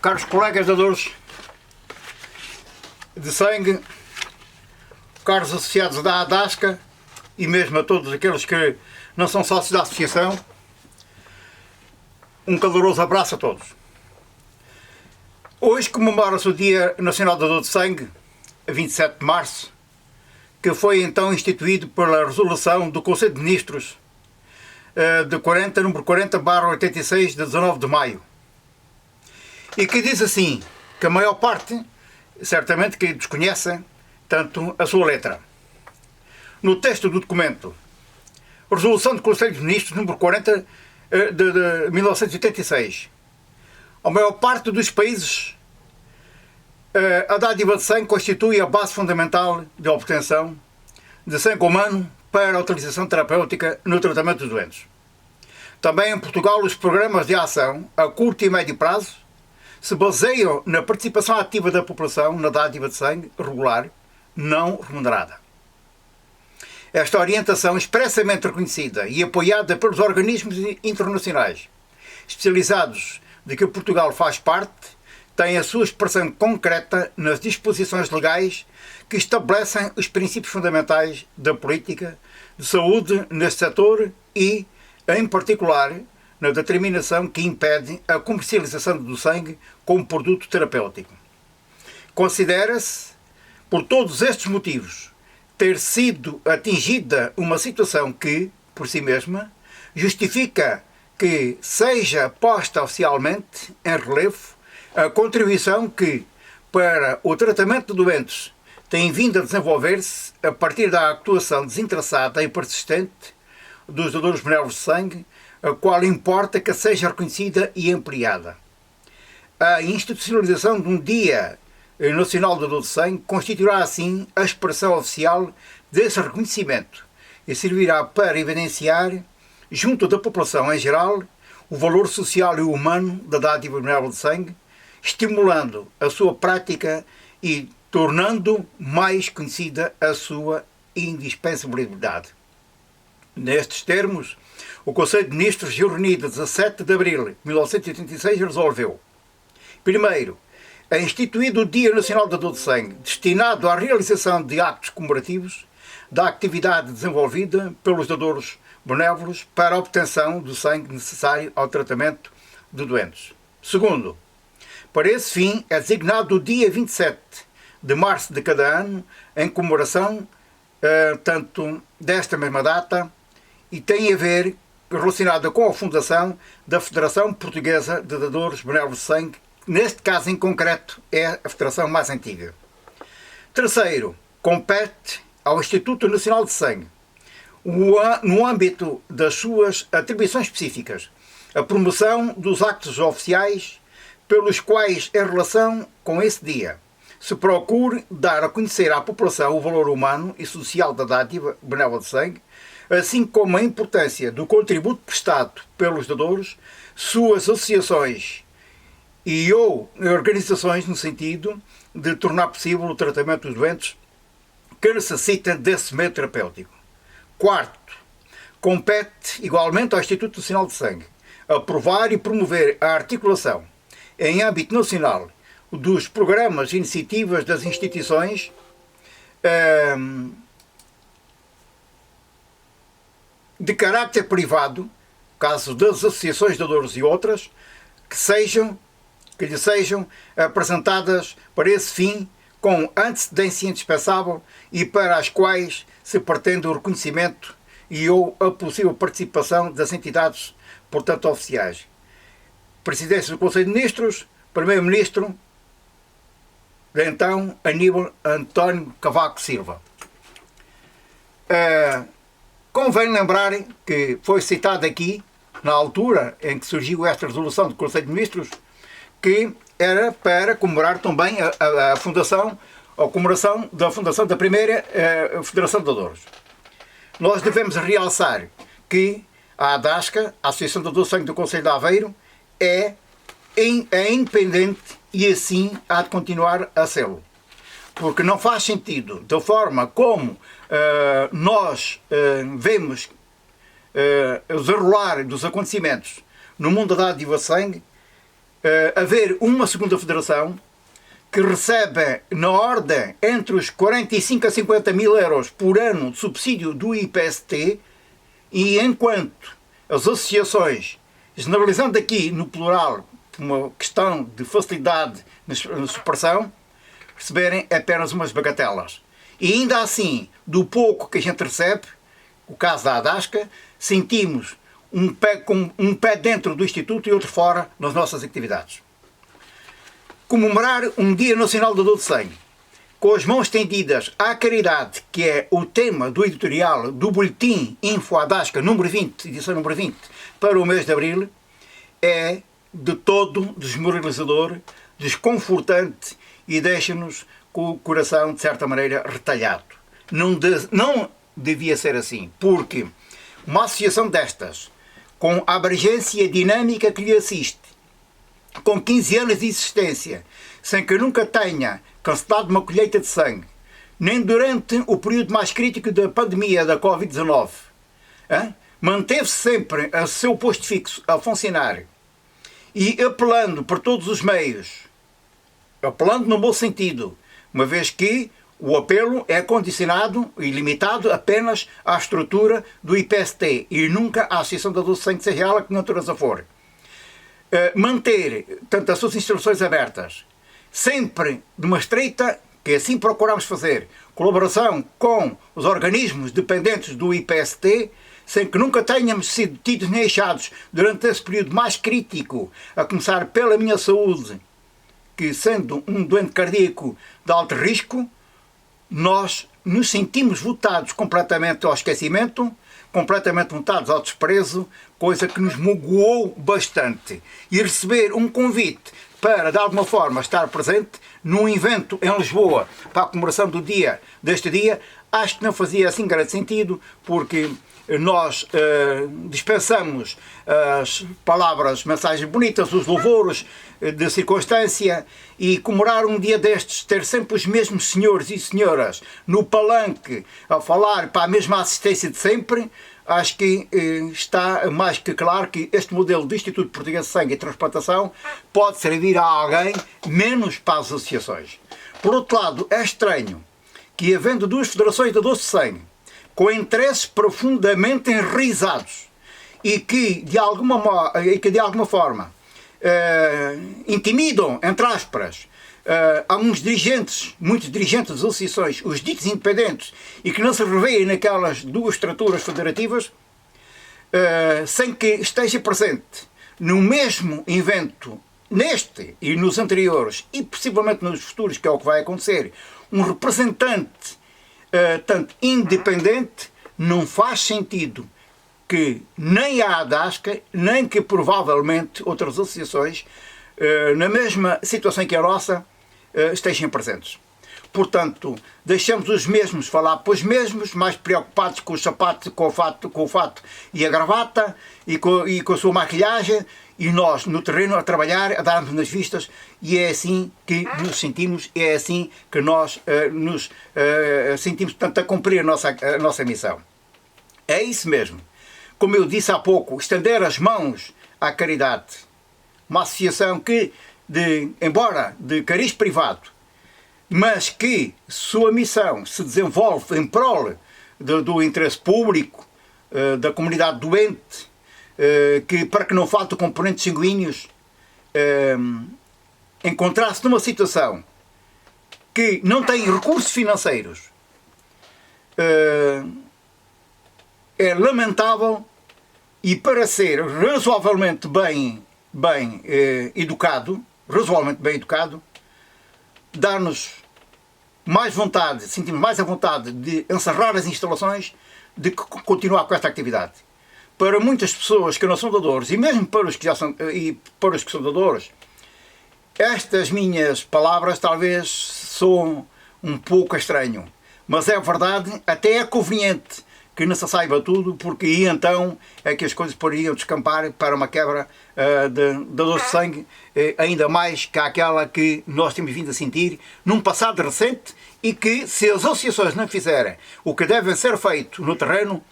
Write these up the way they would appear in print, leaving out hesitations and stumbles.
Caros colegas dadores de sangue, caros associados da ADASCA e mesmo a todos aqueles que não são sócios da associação, um caloroso abraço a todos. Hoje comemora-se o Dia Nacional do Dador de Sangue, 27 de março, que foi então instituído pela resolução do Conselho de Ministros número 40/86 de 19 de maio. E que diz assim, que a maior parte, certamente que desconhece tanto a sua letra. No texto do documento, Resolução do Conselho de Ministros número 40 de 1986, a maior parte dos países a dádiva de sangue constitui a base fundamental de obtenção de sangue humano para a utilização terapêutica no tratamento dos doentes. Também em Portugal os programas de ação a curto e médio prazo se baseiam na participação ativa da população na dádiva de sangue regular, não remunerada. Esta orientação expressamente reconhecida e apoiada pelos organismos internacionais especializados de que Portugal faz parte, tem a sua expressão concreta nas disposições legais que estabelecem os princípios fundamentais da política de saúde neste setor e, em particular, na determinação que impede a comercialização do sangue como produto terapêutico. Considera-se, por todos estes motivos, ter sido atingida uma situação que, por si mesma, justifica que seja posta oficialmente em relevo a contribuição que, para o tratamento de doentes, tem vindo a desenvolver-se a partir da atuação desinteressada e persistente dos dadores benévolos de sangue, a qual importa que seja reconhecida e ampliada. A institucionalização de um Dia Nacional do Dador de Sangue constituirá, assim, a expressão oficial desse reconhecimento e servirá para evidenciar, junto da população em geral, o valor social e humano da dádiva benévola de sangue, estimulando a sua prática e tornando mais conhecida a sua indispensabilidade. Nestes termos, o Conselho de Ministros, reunido a 17 de abril de 1986, resolveu: primeiro, é instituído o Dia Nacional do Dador de Sangue, destinado à realização de actos comemorativos da atividade desenvolvida pelos dadores benévolos para a obtenção do sangue necessário ao tratamento de doentes. Segundo, para esse fim é designado o dia 27 de março de cada ano em comemoração tanto desta mesma data e tem a ver relacionada com a fundação da Federação Portuguesa de Dadores Benévolos de Sangue. Neste caso em concreto é a federação mais antiga. Terceiro, compete ao Instituto Nacional de Sangue, no âmbito das suas atribuições específicas, a promoção dos actos oficiais pelos quais, em relação com esse dia, se procure dar a conhecer à população o valor humano e social da dádiva benévola de sangue, assim como a importância do contributo prestado pelos dadores, suas associações e ou organizações no sentido de tornar possível o tratamento dos doentes que necessitam desse meio terapêutico. Quarto, compete igualmente ao Instituto Nacional de Sangue aprovar e promover a articulação em âmbito nacional dos programas e iniciativas das instituições de caráter privado, caso das associações de dadores e outras, que lhe sejam apresentadas para esse fim com antecedência indispensável e para as quais se pretende o reconhecimento e ou a possível participação das entidades, portanto, oficiais. Presidência do Conselho de Ministros, Primeiro-Ministro, de então, Aníbal António Cavaco Silva. Convém lembrar que foi citado aqui, na altura em que surgiu esta resolução do Conselho de Ministros, que era para comemorar também a fundação, a comemoração da fundação da primeira Federação de Dadores. Nós devemos realçar que a ADASCA, a Associação de Dadores de Sangue do Concelho de Aveiro, é independente e assim há de continuar a ser-lo. Porque não faz sentido, da forma como nós vemos o desenrolar dos acontecimentos no mundo da dádiva de sangue, haver uma segunda federação que recebe na ordem entre os 45 a 50 mil euros por ano de subsídio do IPST, e enquanto as associações, generalizando aqui no plural, por uma questão de facilidade na supressão, receberem apenas umas bagatelas. E ainda assim, do pouco que a gente recebe, o caso da ADASCA, sentimos um pé dentro do Instituto e outro fora nas nossas atividades. Comemorar um Dia Nacional da Dor de Sangue, com as mãos estendidas à caridade, que é o tema do editorial do Boletim Info ADASCA número 20, edição número 20, para o mês de Abril, é de todo desmoralizador, desconfortante e deixa-nos com o coração, de certa maneira, retalhado. Não devia ser assim, porque uma associação destas, com a abrangência dinâmica que lhe assiste, com 15 anos de existência, sem que nunca tenha cancelado uma colheita de sangue, nem durante o período mais crítico da pandemia da Covid-19, manteve sempre a seu posto fixo a funcionar e apelando por todos os meios, apelando no bom sentido, uma vez que o apelo é condicionado e limitado apenas à estrutura do IPST e nunca à Associação da Dor de Sangue, seja ela que natureza for. Manter, tanto as suas instalações abertas, sempre de uma estreita, que assim procuramos fazer, colaboração com os organismos dependentes do IPST, sem que nunca tenhamos sido tidos nem achados durante esse período mais crítico, a começar pela minha saúde, que sendo um doente cardíaco de alto risco, nós nos sentimos votados completamente ao esquecimento, completamente votados ao desprezo, coisa que nos magoou bastante. E receber um convite para, de alguma forma, estar presente num evento em Lisboa para a comemoração deste dia, acho que não fazia assim grande sentido, porque nós dispensamos as palavras, mensagens bonitas, os louvores de circunstância, e comemorar um dia destes, ter sempre os mesmos senhores e senhoras no palanque a falar para a mesma assistência de sempre, acho que está mais que claro que este modelo do Instituto Português de Sangue e Transplantação pode servir a alguém, menos para as associações. Por outro lado, é estranho que, havendo duas federações de dor de sangue, com interesses profundamente enraizados e que de alguma forma intimidam, entre aspas, muitos dirigentes das associações, os ditos independentes, e que não se revêem naquelas duas estruturas federativas, sem que esteja presente no mesmo evento, neste e nos anteriores, e possivelmente nos futuros, que é o que vai acontecer, um representante tanto independente, não faz sentido que nem a ADASCA, nem que provavelmente outras associações, na mesma situação que a nossa, estejam presentes. Portanto, deixamos os mesmos falar para os mesmos, mais preocupados com os sapatos, com o fato e a gravata, e com a sua maquilhagem, e nós no terreno a trabalhar, a darmos nas vistas, e é assim que nos sentimos, é assim que nós nos sentimos, portanto, a cumprir a nossa missão. É isso mesmo. Como eu disse há pouco, estender as mãos à caridade. Uma associação que, embora de cariz privado, mas que sua missão se desenvolve em prol do interesse público, da comunidade doente, que, para que não falte componentes sanguíneos, encontrar-se numa situação que não tem recursos financeiros, é lamentável, e para ser razoavelmente bem educado, dá-nos mais vontade, sentimos mais a vontade de encerrar as instalações, de continuar com esta atividade. Para muitas pessoas que não são dadores, e mesmo para os que já são, e para os que são dadores, estas minhas palavras talvez soam um pouco estranho, mas é verdade, até é conveniente que não se saiba tudo, porque aí então é que as coisas poderiam descampar para uma quebra da dor de sangue, ainda mais que aquela que nós temos vindo a sentir num passado recente, e que, se as associações não fizerem o que deve ser feito no terreno,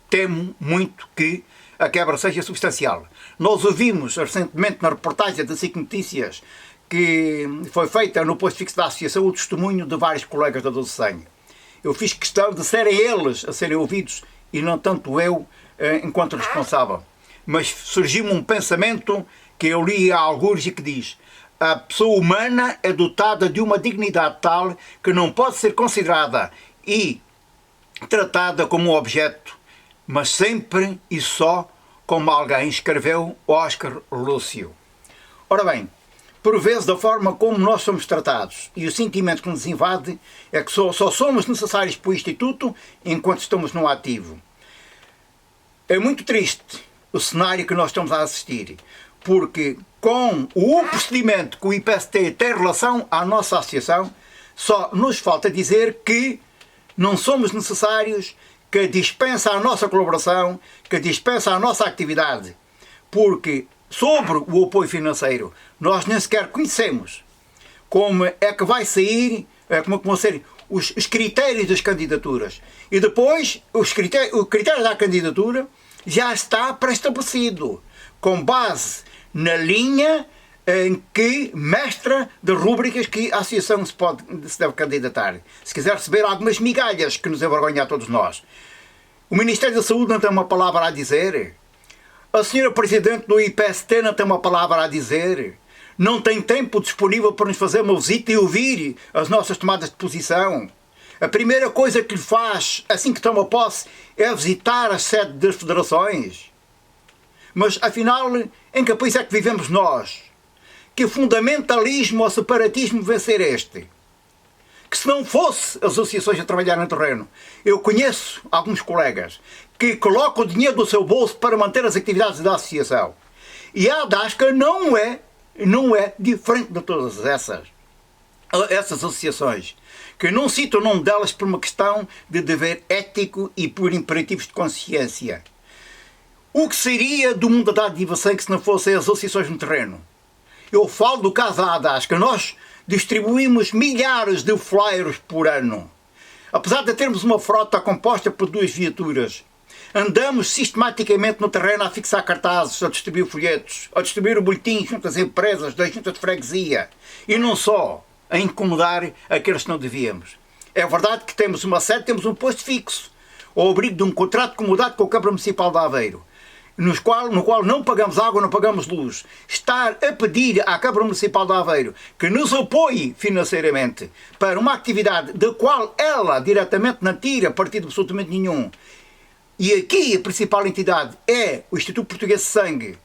temo muito que a quebra seja substancial. Nós ouvimos recentemente na reportagem da SIC Notícias que foi feita no posto fixo da associação o testemunho de vários colegas da Doce Sangue. Eu fiz questão de serem eles a serem ouvidos e não tanto eu enquanto responsável. Mas surgiu-me um pensamento que eu li há algures e que diz: a pessoa humana é dotada de uma dignidade tal que não pode ser considerada e tratada como um objeto, mas sempre e só como alguém, escreveu Oscar Lúcio. Ora bem, por vezes da forma como nós somos tratados e o sentimento que nos invade é que só somos necessários para o Instituto enquanto estamos no ativo. É muito triste o cenário que nós estamos a assistir, porque com o procedimento que o IPST tem em relação à nossa associação, só nos falta dizer que não somos necessários, que dispensa a nossa colaboração, que dispensa a nossa atividade, porque sobre o apoio financeiro nós nem sequer conhecemos como é que vai sair, como vão ser os critérios das candidaturas. E depois o critério da candidatura já está pré-estabelecido, com base na linha em que mestra de rúbricas que a associação se deve candidatar. Se quiser receber algumas migalhas que nos envergonha a todos nós. O Ministério da Saúde não tem uma palavra a dizer. A senhora Presidente do IPST não tem uma palavra a dizer. Não tem tempo disponível para nos fazer uma visita e ouvir as nossas tomadas de posição. A primeira coisa que lhe faz, assim que toma posse, é visitar a sede das federações. Mas, afinal, em que país é que vivemos nós? Que fundamentalismo ou separatismo vem ser este? Que se não fosse as associações a trabalhar no terreno, eu conheço alguns colegas que colocam o dinheiro do seu bolso para manter as atividades da associação. E a ADASCA não é diferente de todas essas associações, que não cito o nome delas por uma questão de dever ético e por imperativos de consciência. O que seria do mundo da dádiva sem que se não fossem as associações no terreno? Eu falo do caso da ADASCA. Nós distribuímos milhares de flyers por ano. Apesar de termos uma frota composta por 2 viaturas, andamos sistematicamente no terreno a fixar cartazes, a distribuir folhetos, a distribuir o boletim junto às empresas da junta de freguesia. E não só, a incomodar aqueles que não devíamos. É verdade que temos uma sede, temos um posto fixo, ao abrigo de um contrato de comunidade com a Câmara Municipal de Aveiro, no qual não pagamos água, não pagamos luz. Estar a pedir à Câmara Municipal de Aveiro que nos apoie financeiramente para uma atividade da qual ela diretamente não tira partido absolutamente nenhum. E aqui a principal entidade é o Instituto Português de Sangue,